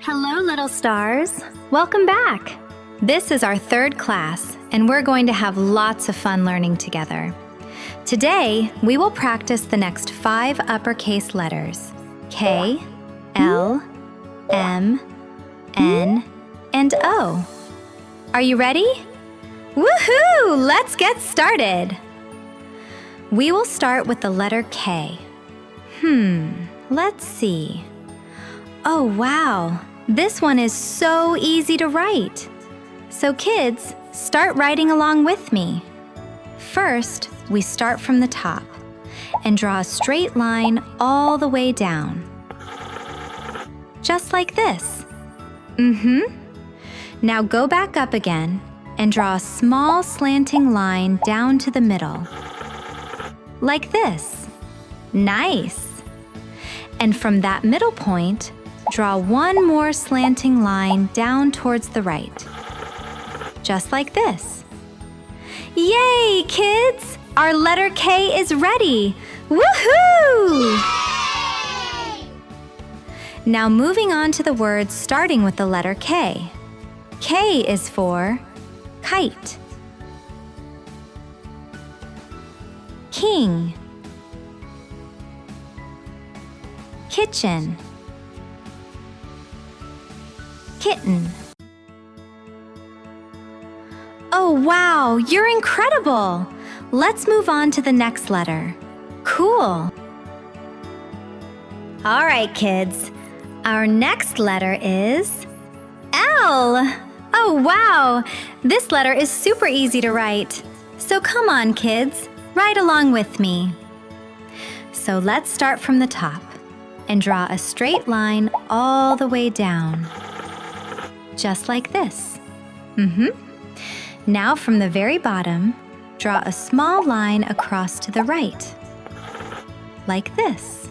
Hello, little stars. Welcome back. This is our third class, and we're going to have lots of fun learning together. Today, we will practice the next 5 uppercase letters: K, L, M, N, and O. Are you ready? Woohoo! Let's get started. We will start with the letter K. Let's see. Oh, wow. This one is so easy to write. So kids, start writing along with me. First, we start from the top and draw a straight line all the way down. Just like this. Now go back up again and draw a small slanting line down to the middle. Like this. Nice. And from that middle point, draw one more slanting line down towards the right. Just like this. Yay, kids! Our letter K is ready! Woohoo! Now moving on to the words starting with the letter K. K is for kite, king, kitchen, kitten. Oh, wow, you're incredible! Let's move on to the next letter. Cool! All right, kids. Our next letter is L. Oh, wow! This letter is super easy to write. So come on, kids, write along with me. So let's start from the top and draw a straight line all the way down. Just like this. Now from the very bottom, draw a small line across to the right. Like this.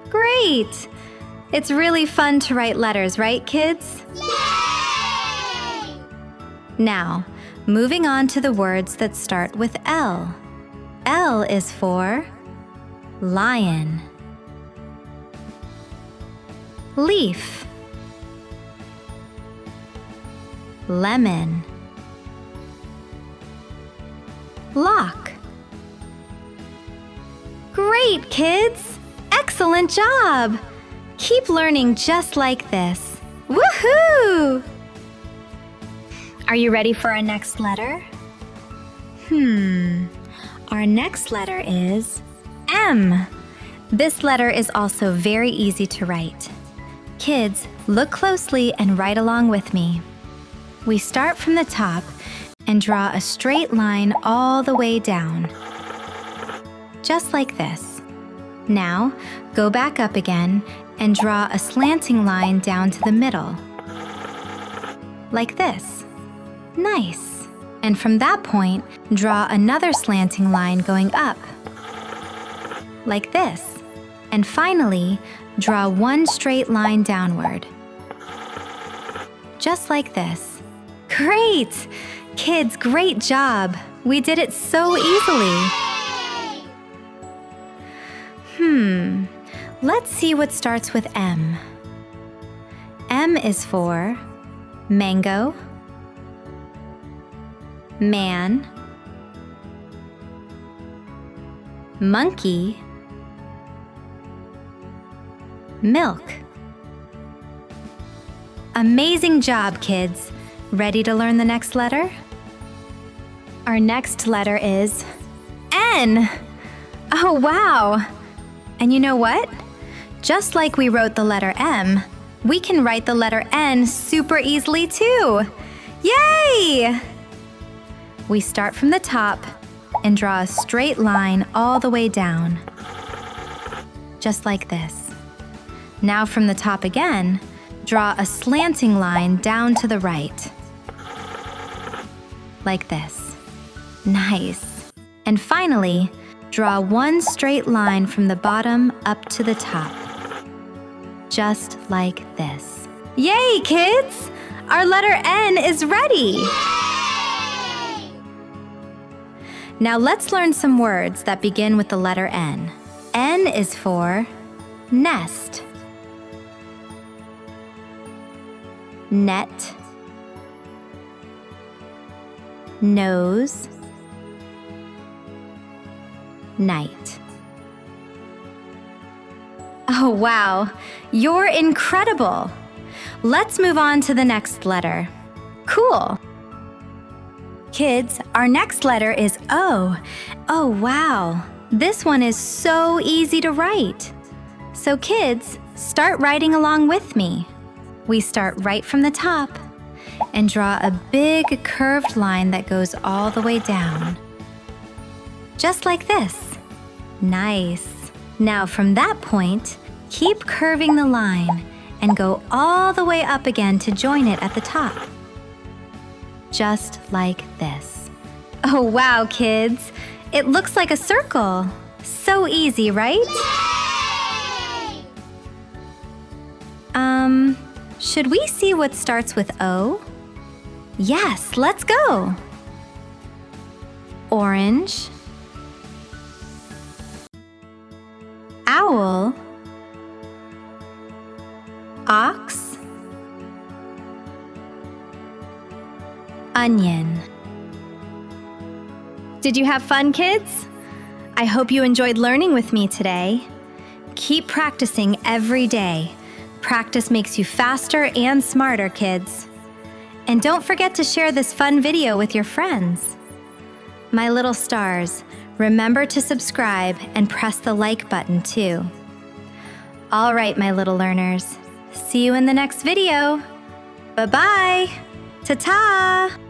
Great! It's really fun to write letters, right, kids? Yay! Now, moving on to the words that start with L. L is for lion, leaf, lemon, lock. Great, kids! Excellent job! Keep learning just like this. Woohoo! Are you ready for our next letter? Our next letter is M. This letter is also very easy to write. Kids, look closely and write along with me. We start from the top and draw a straight line all the way down. Just like this. Now, go back up again and draw a slanting line down to the middle. Like this. Nice. And from that point, draw another slanting line going up. Like this. And finally, draw one straight line downward. Just like this. Great! Kids, great job! We did it so easily! Let's see what starts with M. M is for mango, man, monkey, milk. Amazing job, kids! Ready to learn the next letter? Our next letter is N. Oh, wow! And you know what? Just like we wrote the letter M, we can write the letter N super easily too. Yay! We start from the top and draw a straight line all the way down. Just like this. Now from the top again, draw a slanting line down to the right. Like this. Nice. And finally, draw one straight line from the bottom up to the top. Just like this. Yay, kids! Our letter N is ready! Yay! Now let's learn some words that begin with the letter N. N is for nest, net, nose, night. Oh, wow, you're incredible! Let's move on to the next letter. Cool! Kids, our next letter is O. Oh, wow! This one is so easy to write. So kids, start writing along with me. We start right from the top and draw a big curved line that goes all the way down. Just like this. Nice. Now from that point, keep curving the line and go all the way up again to join it at the top. Just like this. Oh, wow, kids! It looks like a circle. So easy, right? Yay! Should we see what starts with O? Yes, let's go! Orange, owl, ox, onion. Did you have fun, kids? I hope you enjoyed learning with me today. Keep practicing every day. Practice makes you faster and smarter, kids. And don't forget to share this fun video with your friends. My little stars, remember to subscribe and press the like button too. All right, my little learners. See you in the next video. Bye-bye. Ta-ta!